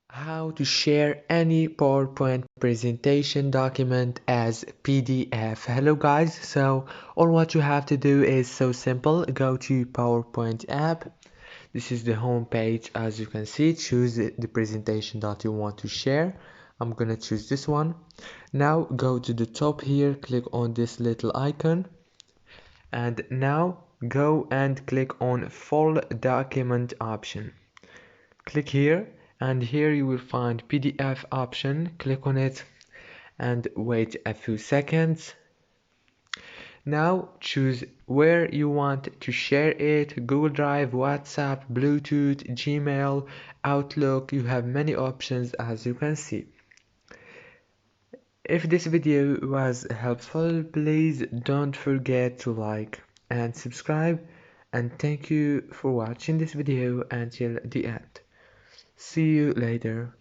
How to share any PowerPoint presentation document as PDF. Hello guys, so all what you have to do is so simple. Go to PowerPoint app. This is the home page. As you can see, choose the presentation that you want to share. I'm gonna choose this one. Now go to the top here, click on this little icon, and now go and click on full document option. Click here, and here you will find PDF option. Click on it and wait a few seconds. Now choose where you want to share it: Google Drive, WhatsApp, Bluetooth, Gmail, Outlook. You have many options, as you can see. If this video was helpful, please don't forget to like and subscribe, and thank you for watching this video until the end. See you later.